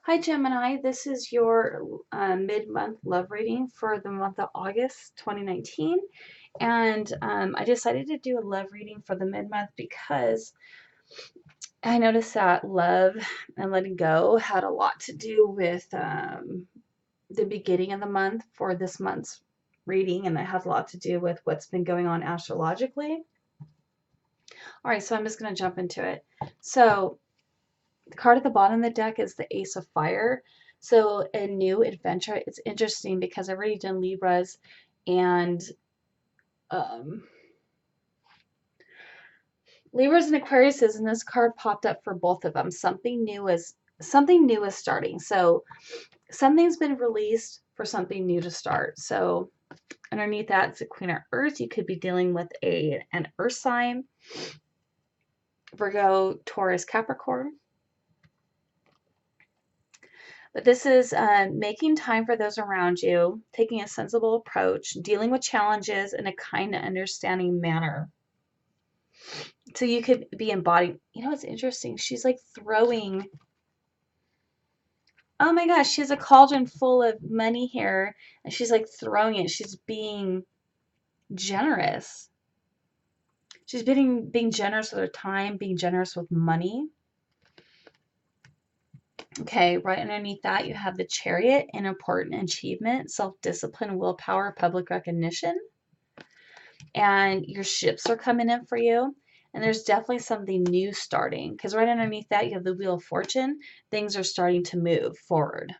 Hi Gemini, this is your mid-month love reading for the month of August 2019. And I decided to do a love reading for the mid-month because I noticed that love and letting go had a lot to do with the beginning of the month for this month's reading, and it has a lot to do with what's been going on astrologically. All right, so I'm just going to jump into it. So the card at the bottom of the deck is the Ace of Fire. So a new adventure. It's interesting because I've already done Libras and um, Libras and Aquariuses, and this card popped up for both of them. Something new is starting. So something's been released for something new to start. So underneath that, it's a Queen of Earth. You could be dealing with an Earth sign, Virgo, Taurus, Capricorn. But this is making time for those around you, taking a sensible approach, dealing with challenges in a kind and understanding manner. So you could be embodying, it's interesting. She's like throwing, oh my gosh, she has a cauldron full of money here and she's like throwing it. She's being generous. She's being generous with her time, being generous with money. Okay, right underneath that, you have the Chariot, an important achievement, self-discipline, willpower, public recognition. And your ships are coming in for you. And there's definitely something new starting because right underneath that, you have the Wheel of Fortune. Things are starting to move forward.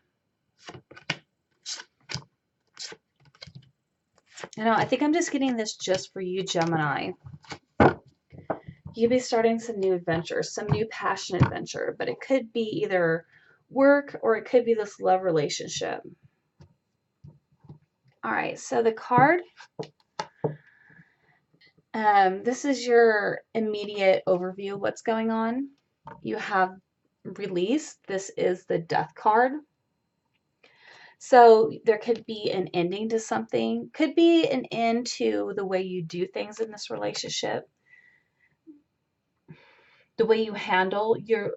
I think I'm just getting this just for you, Gemini. You could be starting some new adventures, some new passion adventure, but it could be either work or it could be this love relationship. All right, so the card, this is your immediate overview of what's going on. You have release. This is the Death card. So there could be an ending to something, could be an end to the way you do things in this relationship, the way you handle your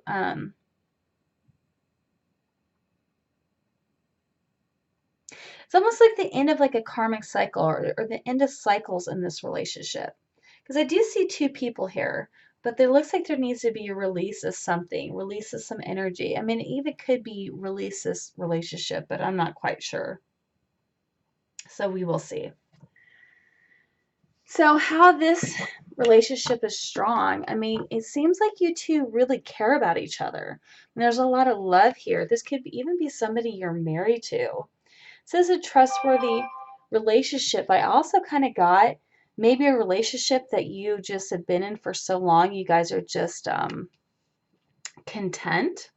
it's almost like the end of like a karmic cycle or the end of cycles in this relationship. Because I do see two people here, but there looks like there needs to be a release of something, release of some energy. I mean, it even could be release this relationship, but I'm not quite sure. So we will see. So how this relationship is strong, I mean, it seems like you two really care about each other. And there's a lot of love here. This could even be somebody you're married to. It says a trustworthy relationship. I also kind of got maybe a relationship that you just have been in for so long. You guys are just content.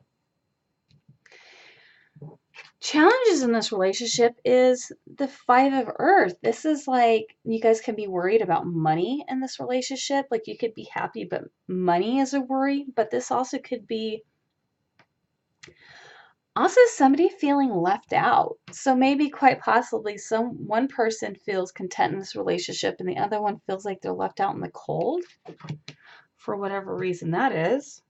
Challenges in this relationship is the Five of Earth. This is like you guys can be worried about money in this relationship. Like you could be happy, but money is a worry. But this also could be also somebody feeling left out. So maybe quite possibly one person feels content in this relationship and the other one feels like they're left out in the cold for whatever reason that is.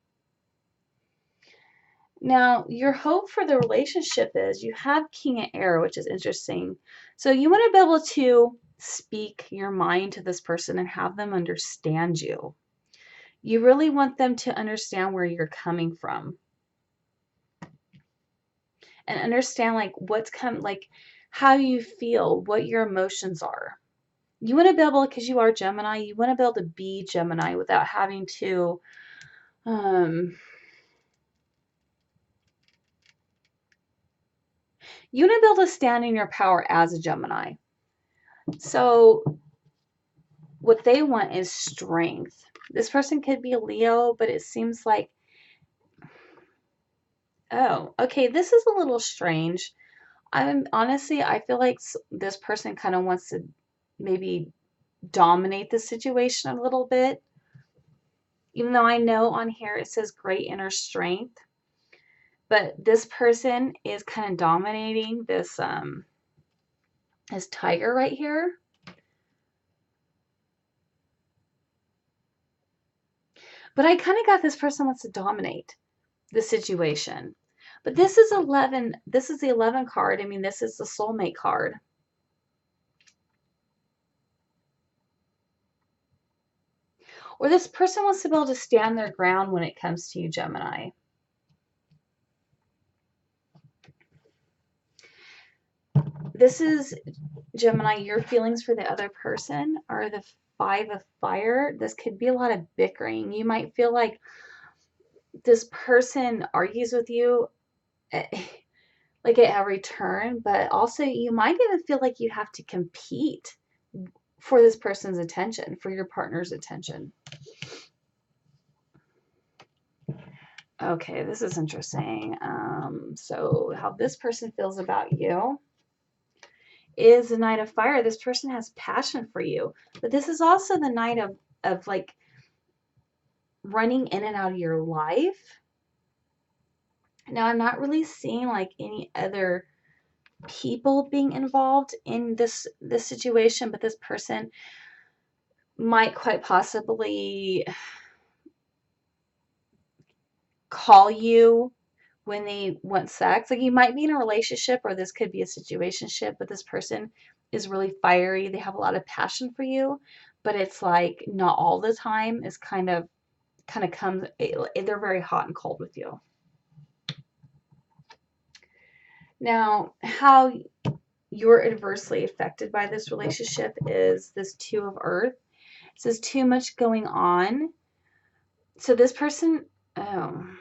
Now, your hope for the relationship is you have King of Air, which is interesting. So you want to be able to speak your mind to this person and have them understand you. You really want them to understand where you're coming from and understand like like how you feel, what your emotions are. You want to be able, because you are Gemini, you want to be able to be Gemini without having to you want to be able to stand in your power as a Gemini. So what they want is strength. This person could be a Leo, but it seems like, oh, okay, this is a little strange. I feel like this person kind of wants to maybe dominate the situation a little bit. Even though I know on here it says great inner strength, but this person is kind of dominating this tiger right here. But I kind of got this person wants to dominate the situation. But this is 11. This is the 11 card. I mean, this is the soulmate card. Or this person wants to be able to stand their ground when it comes to you, Gemini. This is, Gemini, your feelings for the other person are the 5 of fire. This could be a lot of bickering. You might feel like this person argues with you like at every turn, but also you might even feel like you have to compete for this person's attention, for your partner's attention. Okay, this is interesting. So how this person feels about you is the Knight of Fire. This person has passion for you, but this is also the Knight of like running in and out of your life. Now, I'm not really seeing like any other people being involved in this situation, but this person might quite possibly call you when they want sex. Like, you might be in a relationship, or this could be a situationship, but this person is really fiery. They have a lot of passion for you, but it's like not all the time. It's kind of comes, they're very hot and cold with you. Now, how you're adversely affected by this relationship is this 2 of Earth. It says too much going on. So this person, I'm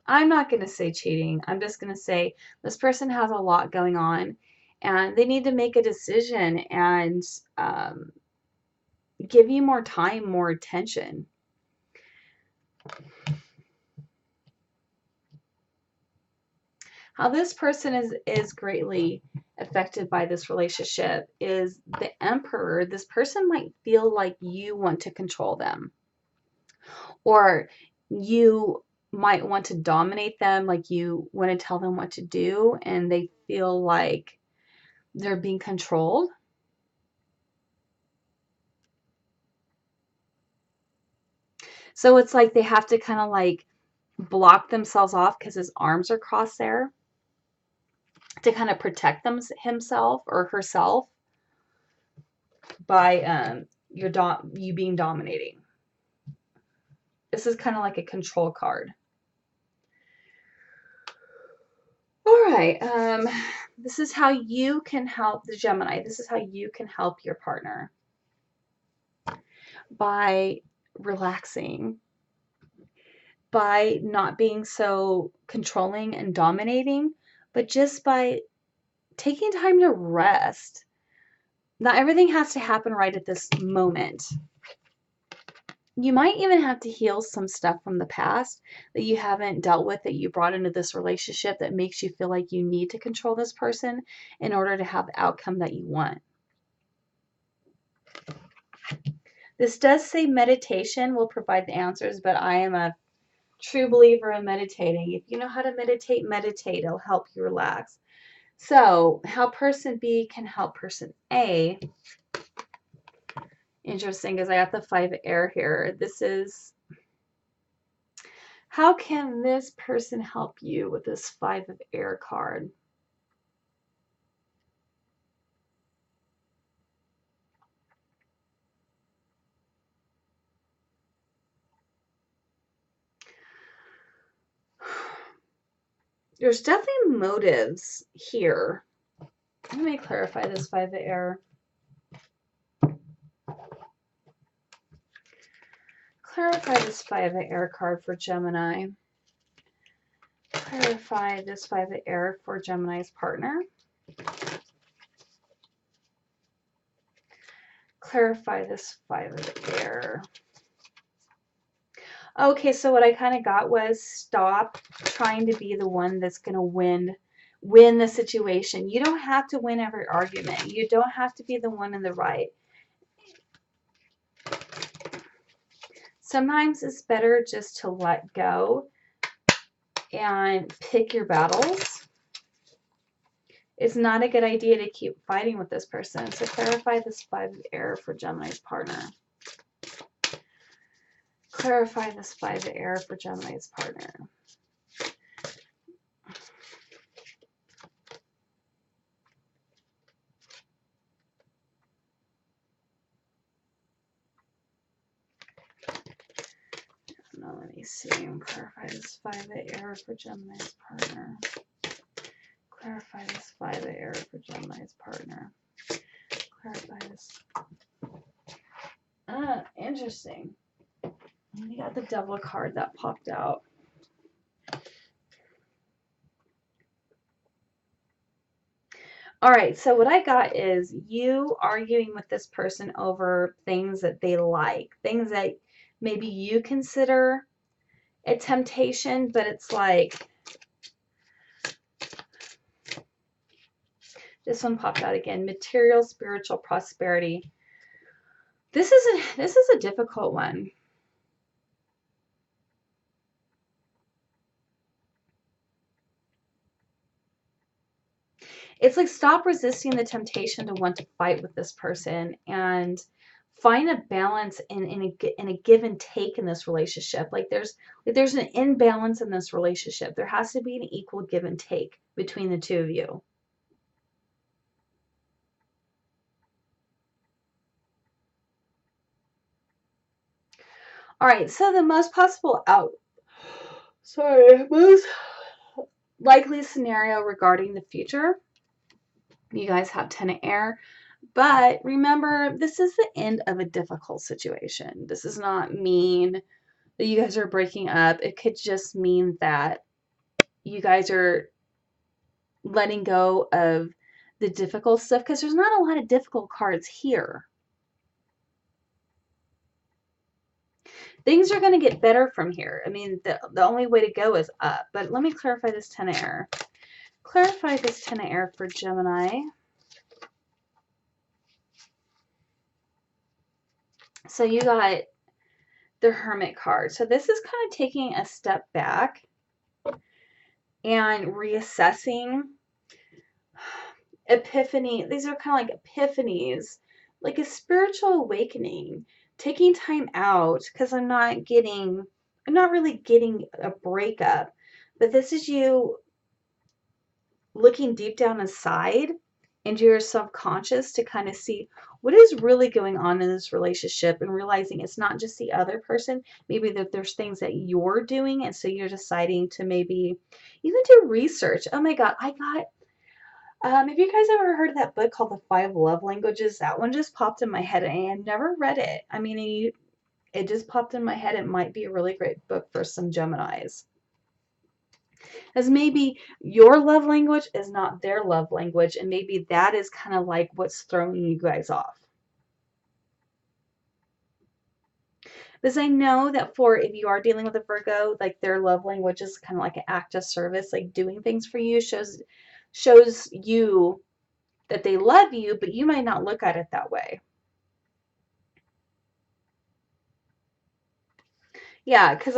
not going to say cheating. I'm just going to say this person has a lot going on, and they need to make a decision and give you more time, more attention. How this person is greatly affected by this relationship is the Emperor. This person might feel like you want to control them, or you might want to dominate them, like you want to tell them what to do, and they feel like they're being controlled. So it's like they have to kind of like block themselves off because his arms are crossed there to kind of protect himself or herself by you being dominating. This is kind of like a control card. All right. This is how you can help the Gemini. This is how you can help your partner by relaxing, by not being so controlling and dominating, but just by taking time to rest. Not everything has to happen right at this moment. You might even have to heal some stuff from the past that you haven't dealt with, that you brought into this relationship, that makes you feel like you need to control this person in order to have the outcome that you want. This does say meditation will provide the answers, but I am a true believer in meditating. If you know how to meditate, meditate. It'll help you relax. So how person B can help person A. Interesting, because I got the 5 of air here. This is, how can this person help you with this 5 of air card? There's definitely motives here. Let me clarify this 5 of air. Clarify this 5 of air card for Gemini. Clarify this 5 of air for Gemini's partner. Clarify this 5 of air. Okay, so what I kind of got was stop trying to be the one that's going to win the situation. You don't have to win every argument. You don't have to be the one in the right. Sometimes it's better just to let go and pick your battles. It's not a good idea to keep fighting with this person. So clarify this 5 of air for Gemini's partner. Clarify this 5 of air for Gemini's partner. Clarify this 5A error for Gemini's partner. Clarify this 5A error for Gemini's partner. Clarify this. Interesting. We got the devil card that popped out. All right, so what I got is you arguing with this person over things that they like, things that maybe you consider a temptation, but it's like, this one popped out again, material, spiritual prosperity. This is a difficult one. It's like, stop resisting the temptation to want to fight with this person and find a balance in a give and take in this relationship. Like there's an imbalance in this relationship. There has to be an equal give and take between the two of you. All right, so the most likely scenario regarding the future, you guys have 10 of air. But remember, this is the end of a difficult situation. This does not mean that you guys are breaking up. It could just mean that you guys are letting go of the difficult stuff, because there's not a lot of difficult cards here. Things are going to get better from here. I mean, the only way to go is up. But let me clarify this 10 of air. Clarify this 10 of air for Gemini. So you got the Hermit card. So this is kind of taking a step back and reassessing. Epiphany. These are kind of like epiphanies, like a spiritual awakening. Taking time out, because I'm not really getting a breakup, but this is you looking deep down inside into your subconscious to kind of see what is really going on in this relationship, and realizing it's not just the other person. Maybe that there's things that you're doing, and so you're deciding to maybe even do research. Oh my God, I got have you guys ever heard of that book called The 5 Love Languages? That one just popped in my head, and I never read it. I mean, it just popped in my head. It might be a really great book for some Geminis. As maybe your love language is not their love language, and maybe that is kind of like what's throwing you guys off. Because I know that if you are dealing with a Virgo, like their love language is kind of like an act of service, like doing things for you shows you that they love you, but you might not look at it that way. Yeah, because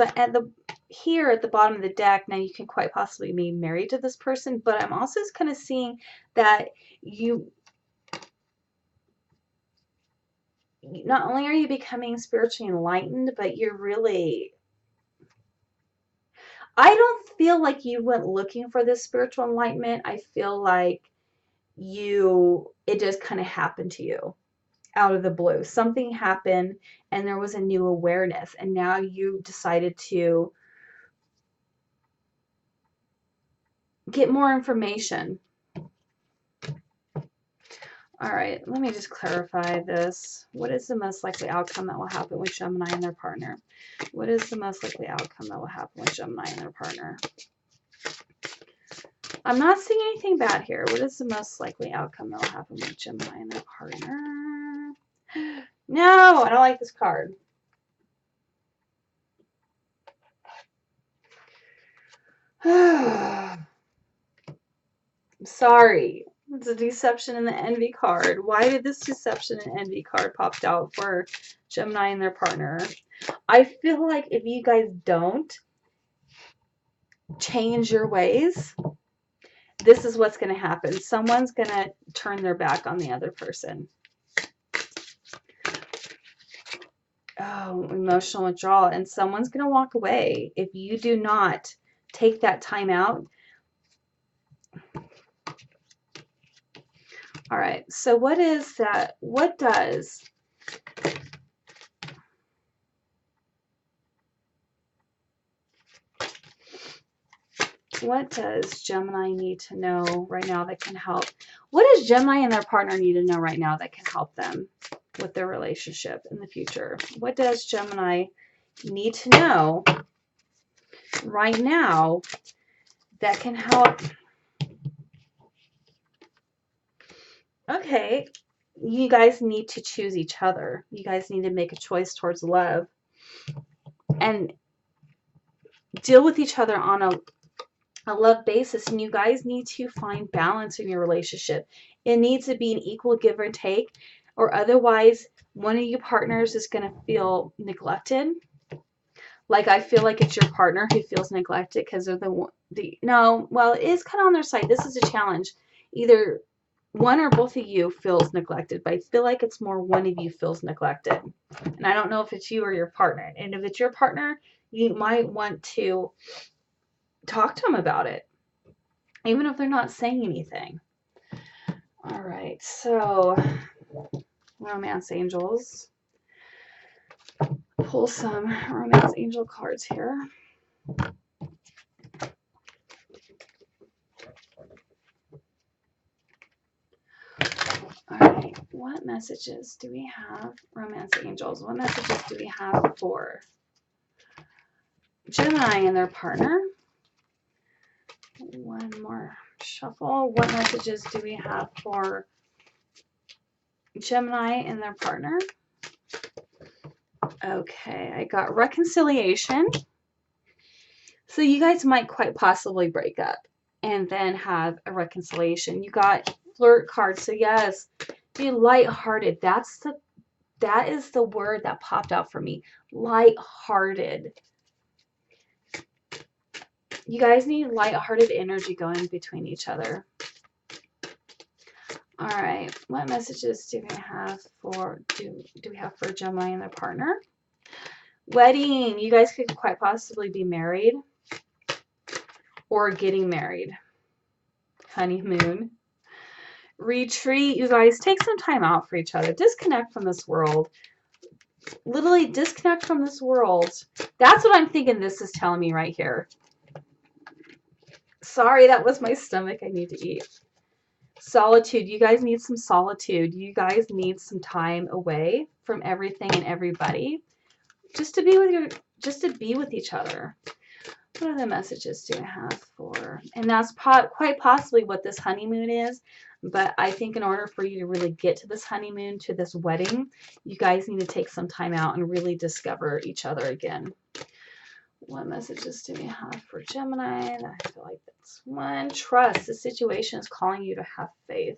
here at the bottom of the deck, now you can quite possibly be married to this person, but I'm also kind of seeing that you, not only are you becoming spiritually enlightened, but you're really, I don't feel like you went looking for this spiritual enlightenment. I feel like it just kind of happened to you out of the blue. Something happened and there was a new awareness, and now you decided to get more information. All right, let me just clarify this. What is the most likely outcome that will happen with Gemini and their partner? What is the most likely outcome that will happen with Gemini and their partner? I'm not seeing anything bad here. What is the most likely outcome that will happen with Gemini and their partner? No, I don't like this card. I'm sorry. It's a deception and the envy card. Why did this deception and envy card popped out for Gemini and their partner? I feel like if you guys don't change your ways, this is what's going to happen. Someone's going to turn their back on the other person. Oh, emotional withdrawal. And someone's going to walk away if you do not take that time out. All right. So what is that? What does What does Gemini need to know right now that can help? What does Gemini and their partner need to know right now that can help them with their relationship in the future? What does Gemini need to know right now that can help? Okay, you guys need to choose each other. You guys need to make a choice towards love and deal with each other on a love basis, and you guys need to find balance in your relationship. It needs to be an equal give or take, or otherwise one of you partners is going to feel neglected. Like, I feel like it's your partner who feels neglected because they're no, well, it is kind of on their side. This is a challenge. Either one or both of you feels neglected, but I feel like it's more one of you feels neglected. And I don't know if it's you or your partner. And if it's your partner, you might want to talk to them about it, even if they're not saying anything. All right, so romance angels. Pull some romance angel cards here. All right, what messages do we have, romance angels? What messages do we have for Gemini and their partner? One more shuffle. What messages do we have for Gemini and their partner? Okay, I got reconciliation. So you guys might quite possibly break up and then have a reconciliation. You got flirt cards. So yes, be lighthearted. That is the word that popped out for me. Lighthearted. You guys need lighthearted energy going between each other. All right, what messages do we have for do we have for Gemini and their partner? Wedding. You guys could quite possibly be married or getting married. Honeymoon. Retreat. You guys take some time out for each other. Disconnect from this world. Literally disconnect from this world. That's what I'm thinking this is telling me right here. Sorry, that was my stomach. I need to eat. Solitude. You guys need some solitude. You guys need some time away from everything and everybody. Just to be with each other. What other messages do I have for? And that's quite possibly what this honeymoon is. But I think in order for you to really get to this honeymoon, to this wedding, you guys need to take some time out and really discover each other again. What messages do we have for Gemini? I feel like that's one. Trust. The situation is calling you to have faith.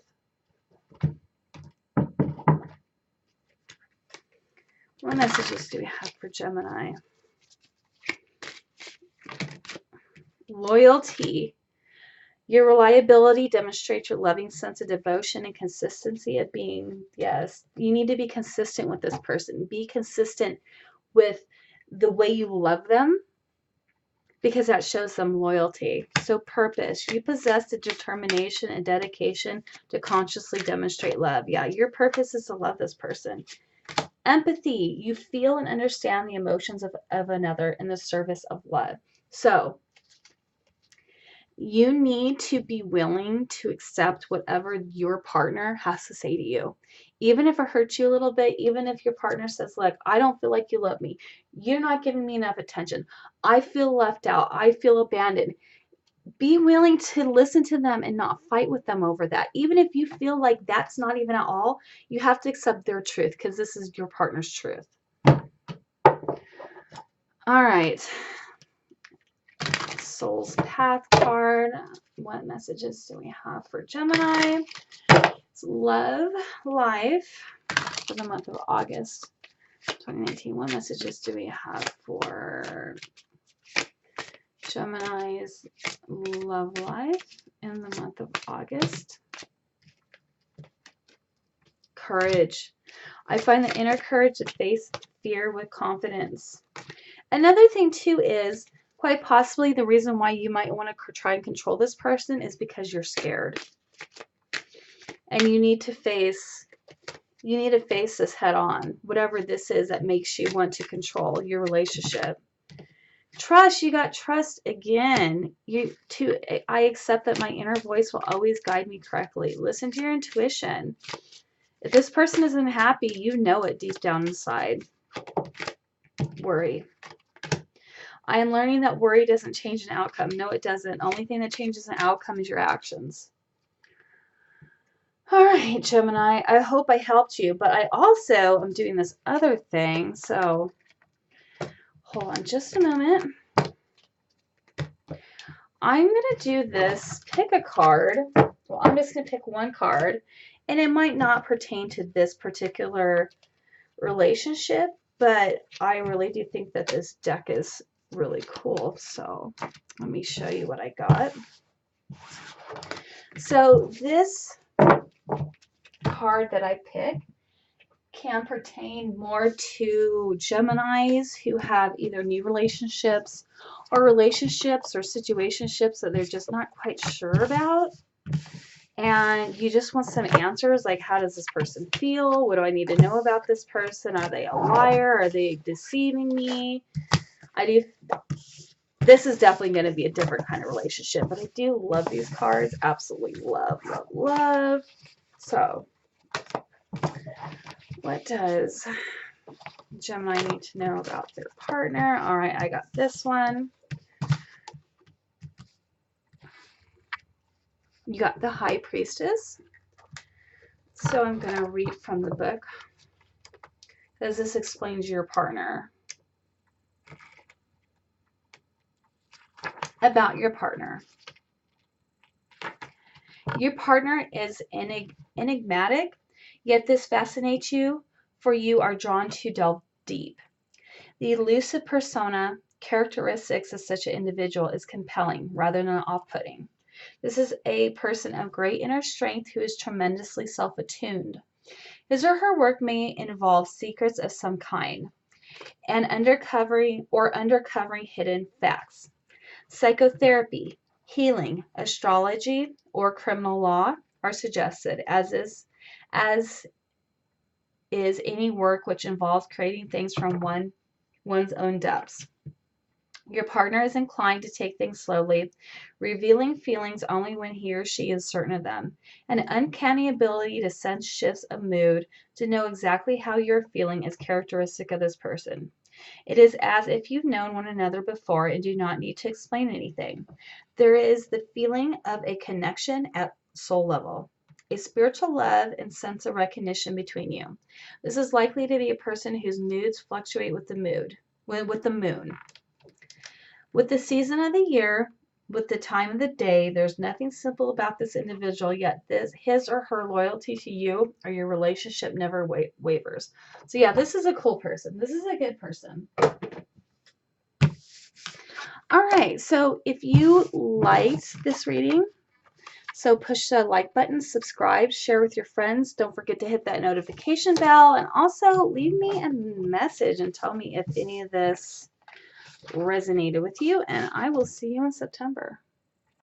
What messages do we have for Gemini? Loyalty. Your reliability demonstrates your loving sense of devotion and consistency of being. Yes, you need to be consistent with this person. Be consistent with the way you love them, because that shows them loyalty. So purpose. You possess the determination and dedication to consciously demonstrate love. Yeah, your purpose is to love this person. Empathy. You feel and understand the emotions of another in the service of love. So you need to be willing to accept whatever your partner has to say to you. Even if it hurts you a little bit, even if your partner says, look, I don't feel like you love me. You're not giving me enough attention. I feel left out. I feel abandoned. Be willing to listen to them and not fight with them over that. Even if you feel like that's not even at all, you have to accept their truth, because this is your partner's truth. All right. Soul's Path card. What messages do we have for Gemini? It's love, life for the month of August 2019. What messages do we have for Gemini's love life in the month of August? Courage. I find the inner courage to face fear with confidence. Another thing too is, quite possibly the reason why you might want to try and control this person is because you're scared. And you need to face this head on. Whatever this is that makes you want to control your relationship. Trust, you got trust again. I accept that my inner voice will always guide me correctly. Listen to your intuition. If this person isn't happy, you know it deep down inside. Worry. I am learning that worry doesn't change an outcome. No, it doesn't. Only thing that changes an outcome is your actions. All right, Gemini, I hope I helped you, but I also am doing this other thing, so hold on just a moment. I'm going to do this, pick a card. Well, I'm just going to pick one card, and it might not pertain to this particular relationship, but I really do think that this deck is really cool. So let me show you what I got. So this card that I picked can pertain more to Geminis who have either new relationships or situationships that they're just not quite sure about. And you just want some answers, like how does this person feel? What do I need to know about this person? Are they a liar? Are they deceiving me? This is definitely going to be a different kind of relationship, but I do love these cards. Absolutely love, love, love. So, what does Gemini need to know about their partner? All right, I got this one. You got the High Priestess. So I'm going to read from the book, because this explains your partner. About your partner. Your partner is enigmatic, yet this fascinates you, for you are drawn to delve deep. The elusive persona characteristics of such an individual is compelling rather than off-putting. This is a person of great inner strength who is tremendously self-attuned. His or her work may involve secrets of some kind and uncovering hidden facts. Psychotherapy, healing, astrology, or criminal law are suggested, as is any work which involves creating things from one's own depths. Your partner is inclined to take things slowly, revealing feelings only when he or she is certain of them. An uncanny ability to sense shifts of mood, to know exactly how you're feeling, is characteristic of this person. It is as if you've known one another before and do not need to explain anything. There is the feeling of a connection at soul level, a spiritual love and sense of recognition between you. This is likely to be a person whose moods fluctuate with the moon. With the season of the year, with the time of the day, there's nothing simple about this individual, yet his or her loyalty to you or your relationship never wavers. So yeah, this is a cool person. This is a good person. All right, so if you liked this reading, so push the like button, subscribe, share with your friends. Don't forget to hit that notification bell, and also leave me a message and tell me if any of this resonated with you, and I will see you in September.